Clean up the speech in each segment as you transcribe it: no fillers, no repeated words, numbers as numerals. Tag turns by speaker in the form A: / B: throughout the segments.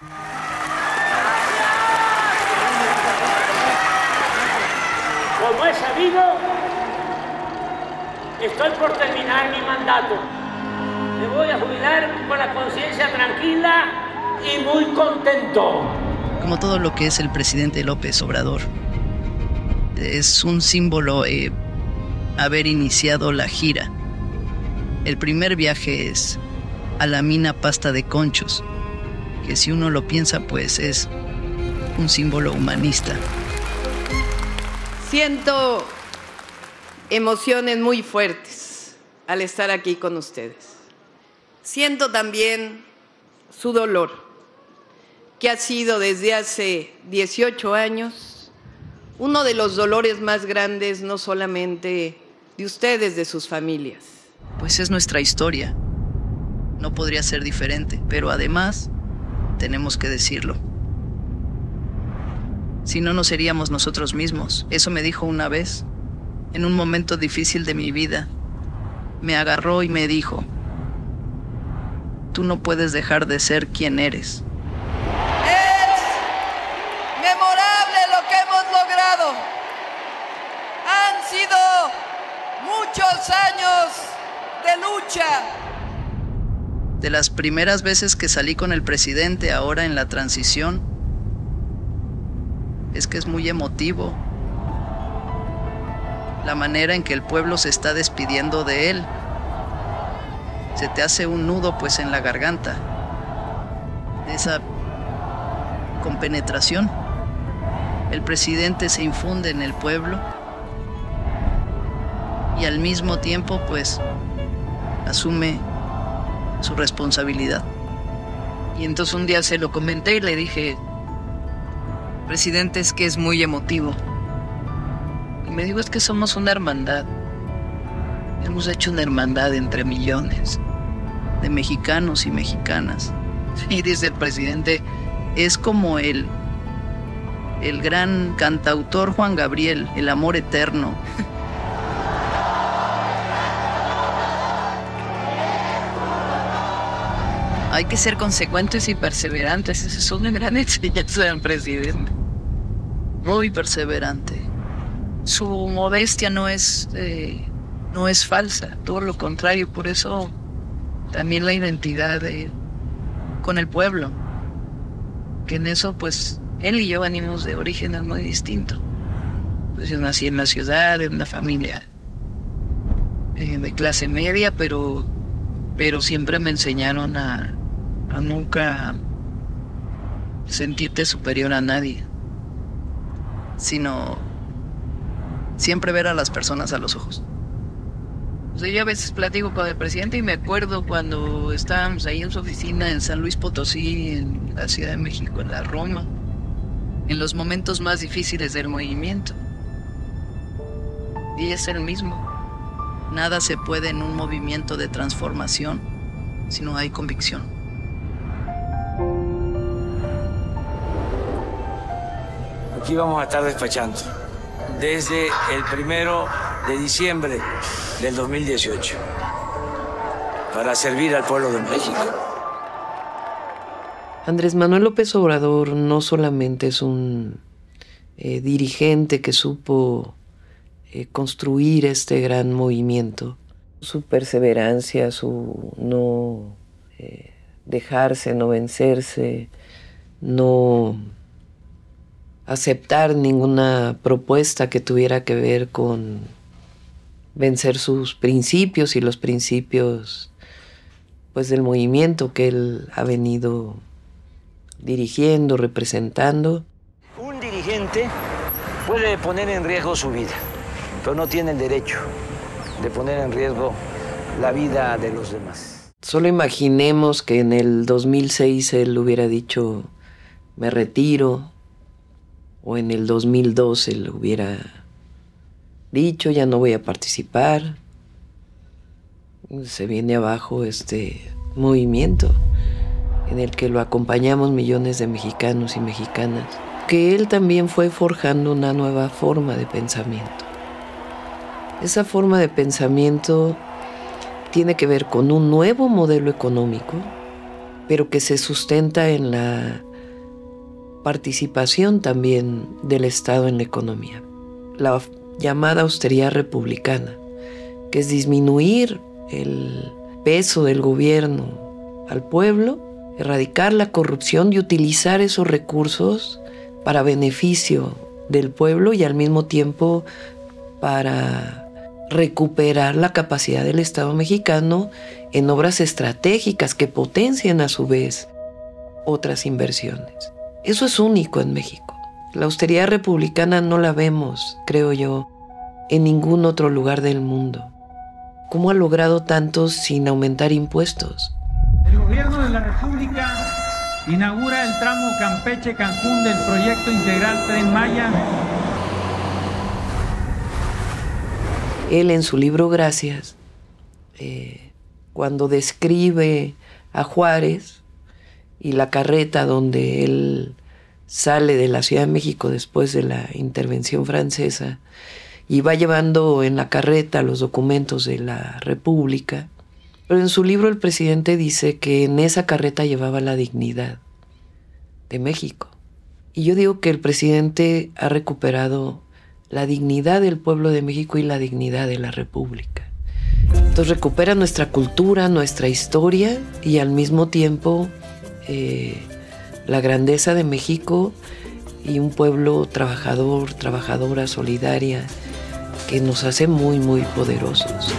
A: Como he sabido, estoy por terminar mi mandato. Me voy a jubilar con la conciencia tranquila y muy contento.
B: Como todo lo que es el presidente López Obrador, es un símbolo haber iniciado la gira. El primer viaje es a la mina Pasta de Conchos, que si uno lo piensa, pues es un símbolo humanista.
C: Siento emociones muy fuertes al estar aquí con ustedes. Siento también su dolor, que ha sido desde hace 18 años uno de los dolores más grandes, no solamente de ustedes, de sus familias.
B: Pues es nuestra historia. No podría ser diferente, pero además tenemos que decirlo. Si no, no seríamos nosotros mismos. Eso me dijo una vez, en un momento difícil de mi vida. Me agarró y me dijo: tú no puedes dejar de ser quien eres.
C: Es memorable lo que hemos logrado. Han sido muchos años de lucha.
B: De las primeras veces que salí con el presidente ahora en la transición, es que es muy emotivo la manera en que el pueblo se está despidiendo de él. Se te hace un nudo pues en la garganta, esa compenetración. El presidente se infunde en el pueblo y al mismo tiempo pues asume su responsabilidad. Y entonces un día se lo comenté y le dije: presidente, es que es muy emotivo. Y me dijo: es que somos una hermandad. Hemos hecho una hermandad entre millones de mexicanos y mexicanas. Y dice el presidente: es como el gran cantautor Juan Gabriel, El amor eterno. Hay que ser consecuentes y perseverantes. Esa es una gran enseñanza del presidente. Muy perseverante. Su modestia no es falsa, todo lo contrario. Por eso también la identidad con el pueblo. Que en eso, pues, él y yo venimos de orígenes muy distintos. Pues yo nací en la ciudad, en una familia de clase media, pero siempre me enseñaron a nunca sentirte superior a nadie, sino siempre ver a las personas a los ojos. O sea, yo a veces platico con el presidente y me acuerdo cuando estábamos ahí en su oficina en San Luis Potosí, en la Ciudad de México, en la Roma, en los momentos más difíciles del movimiento. Y es el mismo. Nada se puede en un movimiento de transformación si no hay convicción.
D: Aquí vamos a estar despachando desde el 1 de diciembre del 2018 para servir al pueblo de México.
C: Andrés Manuel López Obrador no solamente es un dirigente que supo construir este gran movimiento, su perseverancia, su no dejarse, no vencerse, no aceptar ninguna propuesta que tuviera que ver con vencer sus principios y los principios pues del movimiento que él ha venido dirigiendo, representando.
D: Un dirigente puede poner en riesgo su vida, pero no tiene el derecho de poner en riesgo la vida de los demás.
C: Solo imaginemos que en el 2006 él hubiera dicho: me retiro, o en el 2012 él hubiera dicho: ya no voy a participar. Se viene abajo este movimiento en el que lo acompañamos millones de mexicanos y mexicanas, que él también fue forjando una nueva forma de pensamiento. Esa forma de pensamiento tiene que ver con un nuevo modelo económico, pero que se sustenta en la
E: participación también del Estado en la economía. La llamada austeridad republicana, que es disminuir el peso del gobierno al pueblo, erradicar la corrupción y utilizar esos recursos para beneficio del pueblo y al mismo tiempo para recuperar la capacidad del Estado mexicano en obras estratégicas que potencien a su vez otras inversiones. Eso es único en México. La austeridad republicana no la vemos, creo yo, en ningún otro lugar del mundo. ¿Cómo ha logrado tanto sin aumentar impuestos?
F: El gobierno de la República inaugura el tramo Campeche-Cancún del proyecto integral Tren Maya.
E: Él en su libro Gracias, cuando describe a Juárez y la carreta donde él sale de la Ciudad de México después de la intervención francesa y va llevando en la carreta los documentos de la República, pero en su libro el presidente dice que en esa carreta llevaba la dignidad de México. Y yo digo que el presidente ha recuperado la dignidad del pueblo de México y la dignidad de la República. Entonces recupera nuestra cultura, nuestra historia y al mismo tiempo la grandeza de México y un pueblo trabajador, trabajadora, solidaria, que nos hace muy, muy poderosos.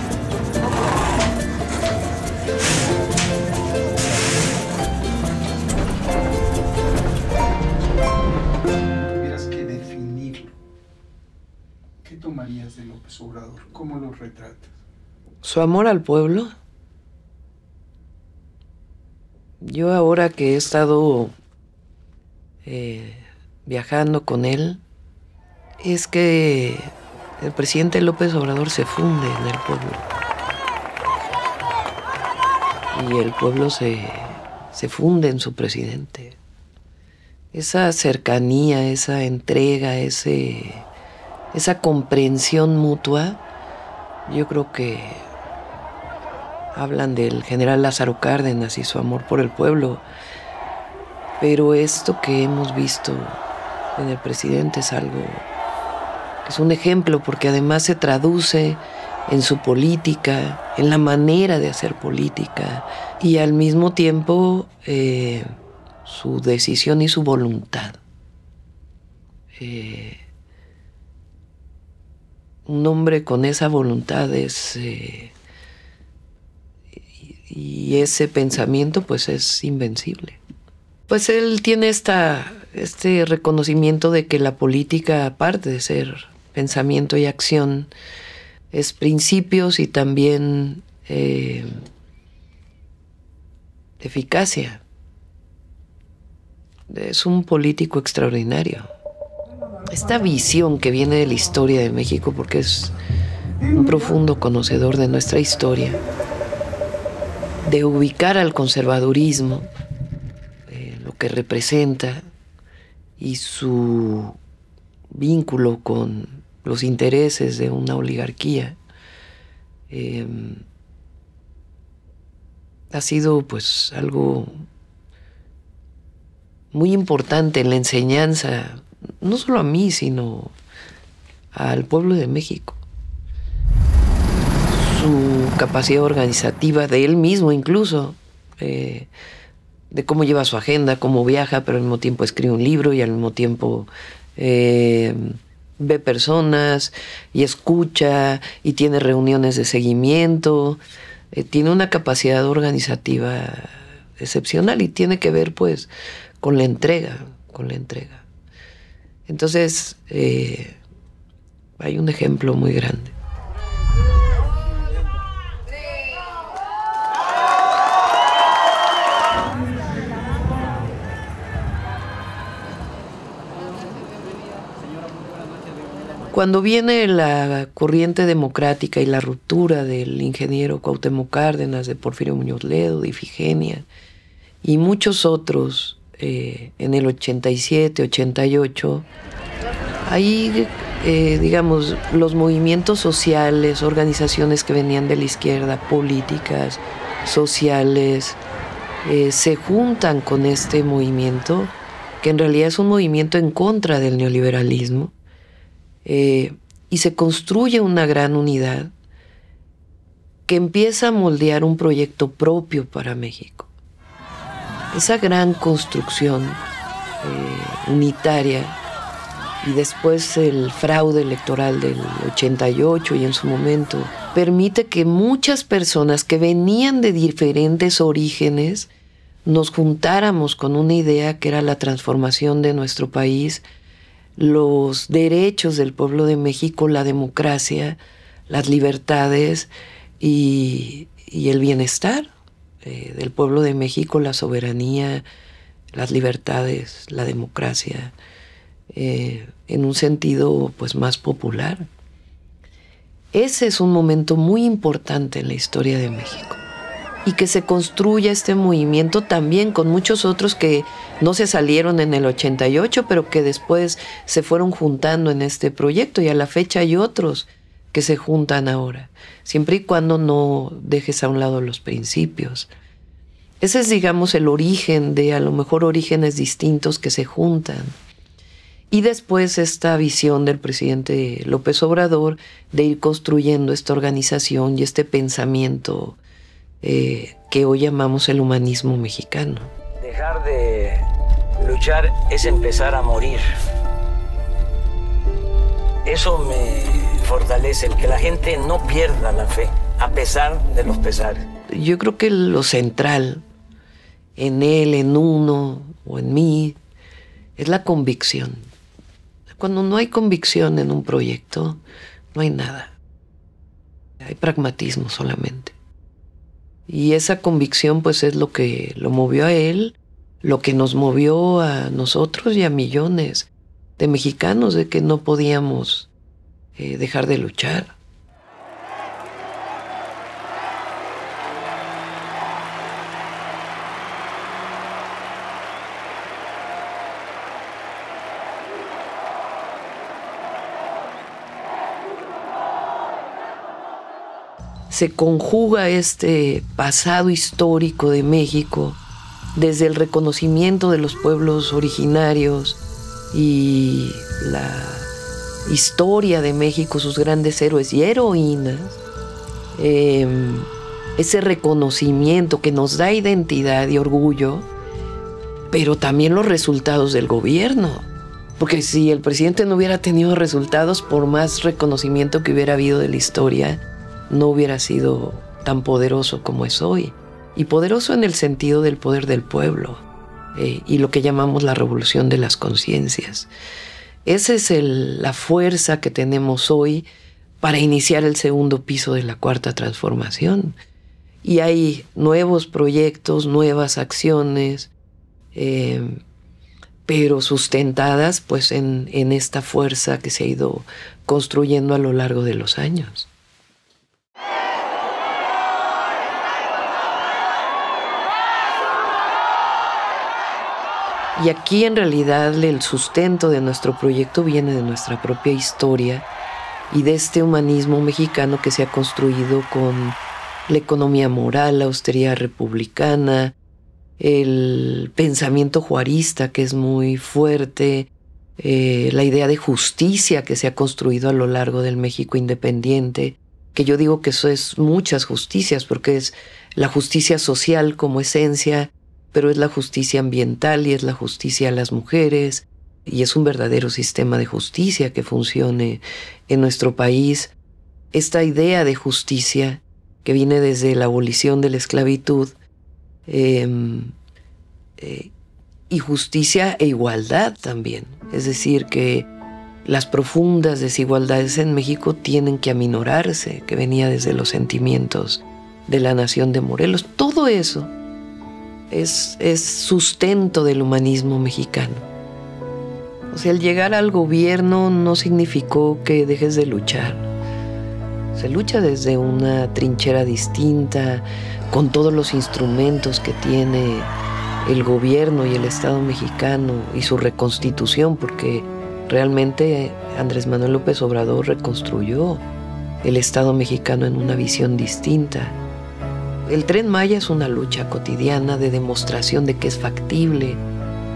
G: Tuvieras que definirlo, ¿qué tomarías de López Obrador? ¿Cómo lo retratas?
E: Su amor al pueblo. Yo ahora que he estado viajando con él, es que el presidente López Obrador se funde en el pueblo. Y el pueblo se funde en su presidente. Esa cercanía, esa entrega, esa comprensión mutua, yo creo que hablan del general Lázaro Cárdenas y su amor por el pueblo, pero esto que hemos visto en el presidente es algo que es un ejemplo, porque además se traduce en su política, en la manera de hacer política y al mismo tiempo su decisión y su voluntad. Un hombre con esa voluntad y ese pensamiento pues es invencible. Pues él tiene este reconocimiento de que la política, aparte de ser pensamiento y acción, es principios y también eficacia. Es un político extraordinario. Esta visión que viene de la historia de México, porque es un profundo conocedor de nuestra historia, de ubicar al conservadurismo, lo que representa y su vínculo con los intereses de una oligarquía, ha sido pues algo muy importante en la enseñanza, no solo a mí, sino al pueblo de México. Su capacidad organizativa de él mismo incluso, de cómo lleva su agenda, cómo viaja, pero al mismo tiempo escribe un libro y al mismo tiempo ve personas y escucha y tiene reuniones de seguimiento. Tiene una capacidad organizativa excepcional y tiene que ver pues con la entrega, Entonces, hay un ejemplo muy grande. Cuando viene la corriente democrática y la ruptura del ingeniero Cuauhtémoc Cárdenas, de Porfirio Muñoz Ledo, de Ifigenia y muchos otros en el 87, 88, ahí, digamos, los movimientos sociales, organizaciones que venían de la izquierda, políticas, sociales, se juntan con este movimiento que en realidad es un movimiento en contra del neoliberalismo, y se construye una gran unidad que empieza a moldear un proyecto propio para México. Esa gran construcción unitaria, y después el fraude electoral del 88 y en su momento, permite que muchas personas que venían de diferentes orígenes nos juntáramos con una idea que era la transformación de nuestro país, los derechos del pueblo de México, la democracia, las libertades y el bienestar del pueblo de México, la soberanía, las libertades, la democracia, en un sentido pues más popular. Ese es un momento muy importante en la historia de México, y que se construya este movimiento también con muchos otros que no se salieron en el 88, pero que después se fueron juntando en este proyecto, y a la fecha hay otros que se juntan ahora, siempre y cuando no dejes a un lado los principios. Ese es, digamos, el origen de a lo mejor orígenes distintos que se juntan. Y después esta visión del presidente López Obrador de ir construyendo esta organización y este pensamiento que hoy llamamos el humanismo mexicano.
D: Dejar de luchar es empezar a morir. Eso me fortalece, el que la gente no pierda la fe, a pesar de los pesares.
E: Yo creo que lo central en él, en uno o en mí, es la convicción. Cuando no hay convicción en un proyecto, no hay nada. Hay pragmatismo solamente. Y esa convicción pues es lo que lo movió a él, lo que nos movió a nosotros y a millones de mexicanos, de que no podíamos dejar de luchar. Se conjuga este pasado histórico de México desde el reconocimiento de los pueblos originarios y la historia de México, sus grandes héroes y heroínas, ese reconocimiento que nos da identidad y orgullo, pero también los resultados del gobierno. Porque si el presidente no hubiera tenido resultados, por más reconocimiento que hubiera habido de la historia, no hubiera sido tan poderoso como es hoy. Y poderoso en el sentido del poder del pueblo, y lo que llamamos la revolución de las conciencias. Esa es la fuerza que tenemos hoy para iniciar el segundo piso de la Cuarta Transformación. Y hay nuevos proyectos, nuevas acciones, pero sustentadas pues en esta fuerza que se ha ido construyendo a lo largo de los años. Y aquí en realidad el sustento de nuestro proyecto viene de nuestra propia historia y de este humanismo mexicano que se ha construido con la economía moral, la austeridad republicana, el pensamiento juarista que es muy fuerte, la idea de justicia que se ha construido a lo largo del México independiente, que yo digo que eso es muchas justicias, porque es la justicia social como esencia, pero es la justicia ambiental y es la justicia a las mujeres, y es un verdadero sistema de justicia que funcione en nuestro país. Esta idea de justicia que viene desde la abolición de la esclavitud, y justicia e igualdad también. Es decir, que las profundas desigualdades en México tienen que aminorarse, que venía desde los sentimientos de la nación de Morelos. Todo eso es sustento del humanismo mexicano. O sea, el llegar al gobierno no significó que dejes de luchar. Se lucha desde una trinchera distinta, con todos los instrumentos que tiene el gobierno y el Estado mexicano y su reconstitución, porque realmente Andrés Manuel López Obrador reconstruyó el Estado mexicano en una visión distinta. El Tren Maya es una lucha cotidiana de demostración de que es factible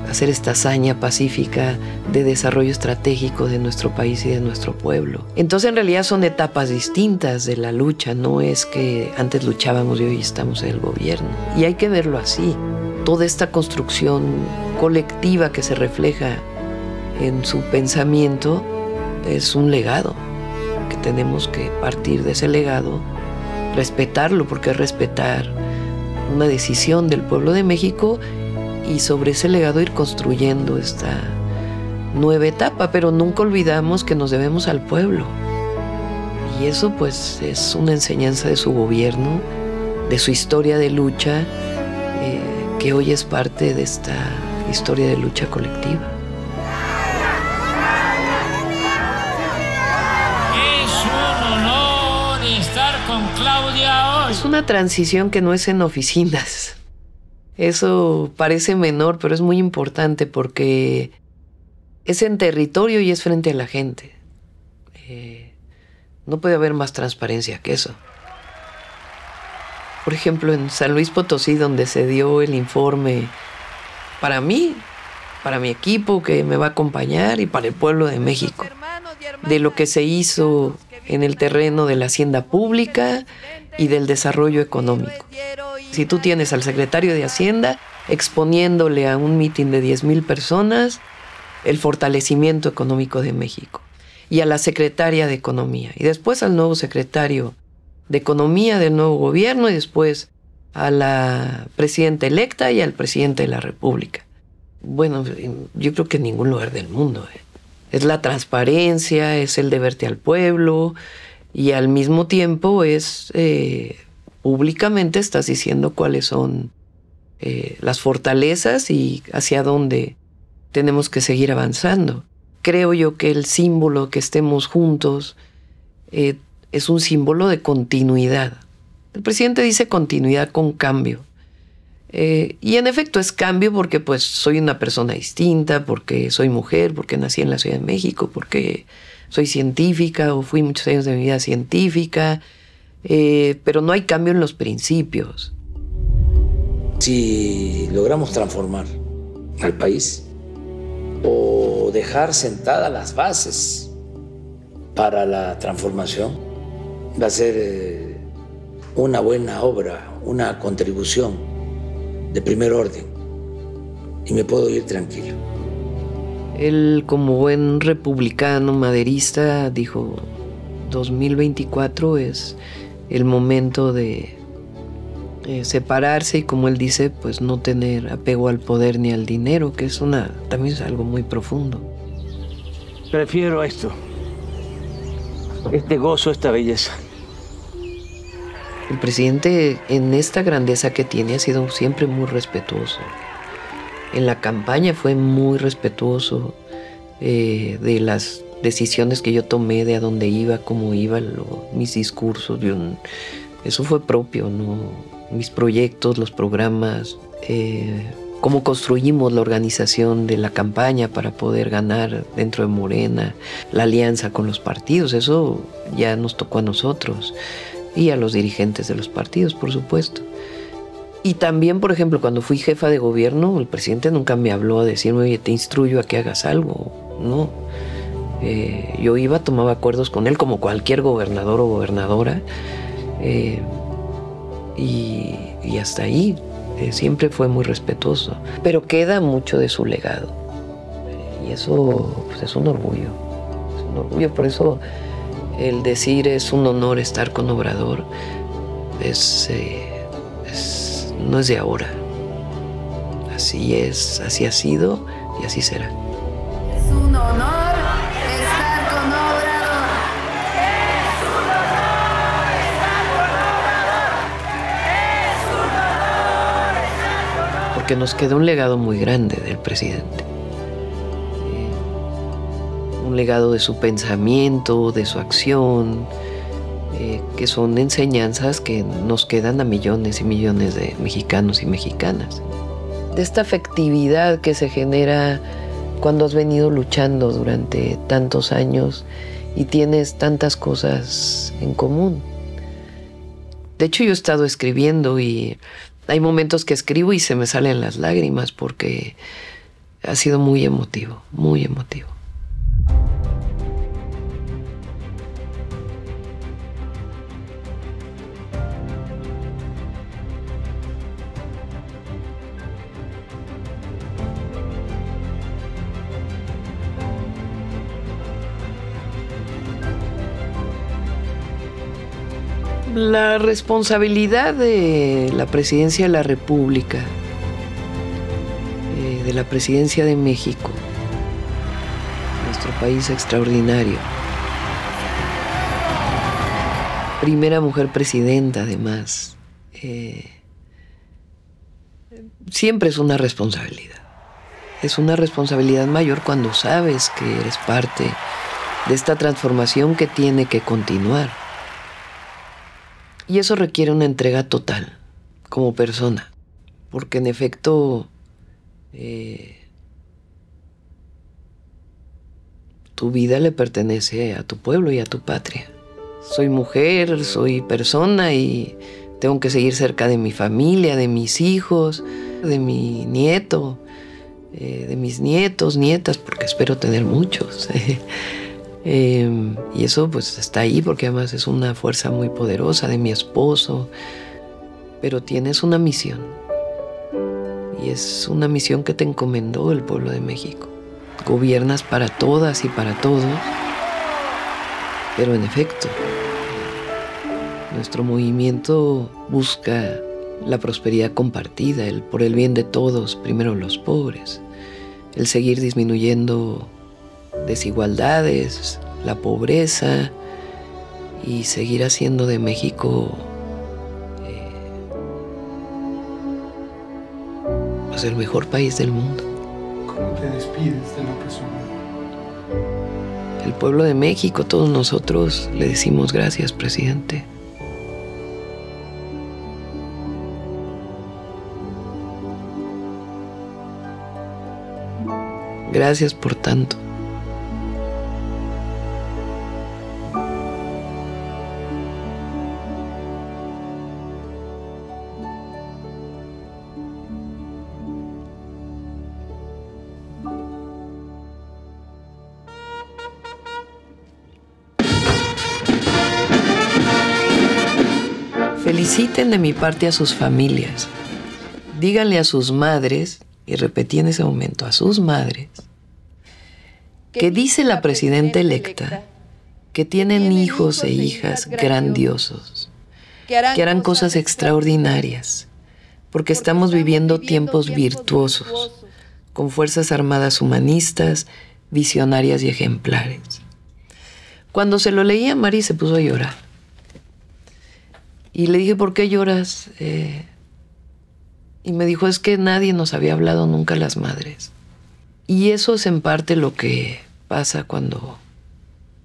E: hacer esta hazaña pacífica de desarrollo estratégico de nuestro país y de nuestro pueblo. Entonces, en realidad son etapas distintas de la lucha, no es que antes luchábamos y hoy estamos en el gobierno. Y hay que verlo así. Toda esta construcción colectiva que se refleja en su pensamiento es un legado, que tenemos que partir de ese legado, respetarlo, porque es respetar una decisión del pueblo de México, y sobre ese legado ir construyendo esta nueva etapa, pero nunca olvidamos que nos debemos al pueblo. Y eso pues es una enseñanza de su gobierno, de su historia de lucha, que hoy es parte de esta historia de lucha colectiva.
A: Es un honor estar con Claudia hoy.
E: Es una transición que no es en oficinas. Eso parece menor, pero es muy importante porque es en territorio y es frente a la gente. No puede haber más transparencia que eso. Por ejemplo, en San Luis Potosí, donde se dio el informe para mí, para mi equipo que me va a acompañar y para el pueblo de México, de lo que se hizo en el terreno de la hacienda pública y del desarrollo económico. Si tú tienes al secretario de Hacienda exponiéndole a un mitin de 10,000 personas el fortalecimiento económico de México, y a la secretaria de Economía, y después al nuevo secretario de Economía del nuevo gobierno, y después a la presidenta electa y al presidente de la República. Bueno, yo creo que en ningún lugar del mundo. Es la transparencia, es el deberte al pueblo, y al mismo tiempo es públicamente estás diciendo cuáles son las fortalezas y hacia dónde tenemos que seguir avanzando. Creo yo que el símbolo que estemos juntos es un símbolo de continuidad. El presidente dice continuidad con cambio. Y en efecto es cambio porque pues soy una persona distinta, porque soy mujer, porque nací en la Ciudad de México, porque soy científica o fui muchos años de mi vida científica, pero no hay cambio en los principios.
D: Si logramos transformar al país o dejar sentadas las bases para la transformación, va a ser una buena obra, una contribución de primer orden, y me puedo ir tranquilo.
E: Él, como buen republicano maderista, dijo 2024 es el momento de separarse y, como él dice, pues no tener apego al poder ni al dinero, que es también es algo muy profundo.
D: Prefiero esto, este gozo, esta belleza.
E: El presidente, en esta grandeza que tiene, ha sido siempre muy respetuoso. En la campaña fue muy respetuoso de las decisiones que yo tomé, de a dónde iba, cómo iba, mis discursos. Eso fue propio, ¿no? Mis proyectos, los programas, cómo construimos la organización de la campaña para poder ganar dentro de Morena, la alianza con los partidos. Eso ya nos tocó a nosotros y a los dirigentes de los partidos, por supuesto. Y también, por ejemplo, cuando fui jefa de gobierno, el presidente nunca me habló a decirme, oye, te instruyo a que hagas algo. No. Yo iba, tomaba acuerdos con él como cualquier gobernador o gobernadora. Y hasta ahí. Siempre fue muy respetuoso. Pero queda mucho de su legado. Y eso pues, es un orgullo. Es un orgullo. Por eso el decir es un honor estar con Obrador no es de ahora. Así es, así ha sido y así será.
H: Es un honor estar con Obrador. Es un honor estar con Obrador. Es un honor estar con Obrador.
E: Porque nos queda un legado muy grande del presidente. Un legado de su pensamiento, de su acción, que son enseñanzas que nos quedan a millones y millones de mexicanos y mexicanas. De esta afectividad que se genera cuando has venido luchando durante tantos años y tienes tantas cosas en común. De hecho, yo he estado escribiendo y hay momentos que escribo y se me salen las lágrimas porque Ha sido muy emotivo, muy emotivo. La responsabilidad de la presidencia de la República, de la presidencia de México, nuestro país extraordinario. Primera mujer presidenta, además. Siempre es una responsabilidad. Es una responsabilidad mayor cuando sabes que eres parte de esta transformación que tiene que continuar. Y eso requiere una entrega total, como persona, porque en efecto tu vida le pertenece a tu pueblo y a tu patria. Soy mujer, soy persona y tengo que seguir cerca de mi familia, de mis hijos, de mi nieto, de mis nietos, nietas, porque espero tener muchos. Y eso pues está ahí porque además es una fuerza muy poderosa, de mi esposo. Pero tienes una misión. Y es una misión que te encomendó el pueblo de México. Gobiernas para todas y para todos. Pero en efecto, nuestro movimiento busca la prosperidad compartida, el por el bien de todos, primero los pobres. El seguir disminuyendo desigualdades, la pobreza y seguir haciendo de México pues el mejor país del mundo.
G: ¿Cómo te despides de López Obrador?
E: El pueblo de México, todos nosotros le decimos gracias, presidente. Gracias por tanto. Feliciten de mi parte a sus familias. Díganle a sus madres, y repetí en ese momento, a sus madres, que dice la presidenta electa que tienen hijos e hijas grandiosos, que harán cosas extraordinarias, porque estamos viviendo tiempos virtuosos, con fuerzas armadas humanistas, visionarias y ejemplares. Cuando se lo leí a Mari se puso a llorar. Y le dije, ¿por qué lloras? Y me dijo, es que nadie nos había hablado nunca las madres. Y eso es en parte lo que pasa cuando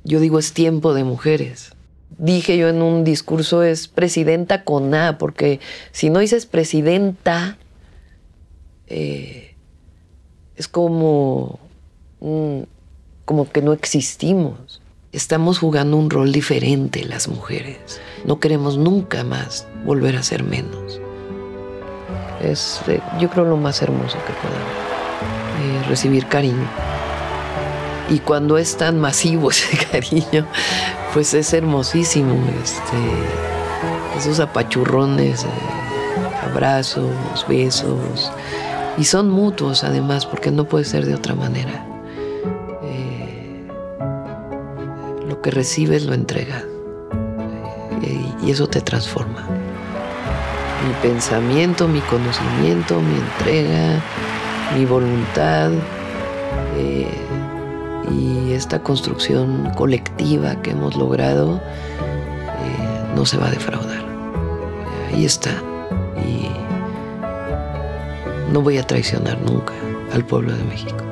E: yo digo es tiempo de mujeres. Dije yo en un discurso es presidenta con A, porque si no dices presidenta, es como que no existimos. Estamos jugando un rol diferente las mujeres. No queremos nunca más volver a ser menos. Es, yo creo, lo más hermoso que podamos. Recibir cariño. Y cuando es tan masivo ese cariño, pues es hermosísimo. Esos apachurrones, abrazos, besos. Y son mutuos además, porque no puede ser de otra manera. Lo que recibes lo entregas. Y eso te transforma. Mi pensamiento, mi conocimiento, mi entrega, mi voluntad y esta construcción colectiva que hemos logrado no se va a defraudar. Ahí está. Y no voy a traicionar nunca al pueblo de México.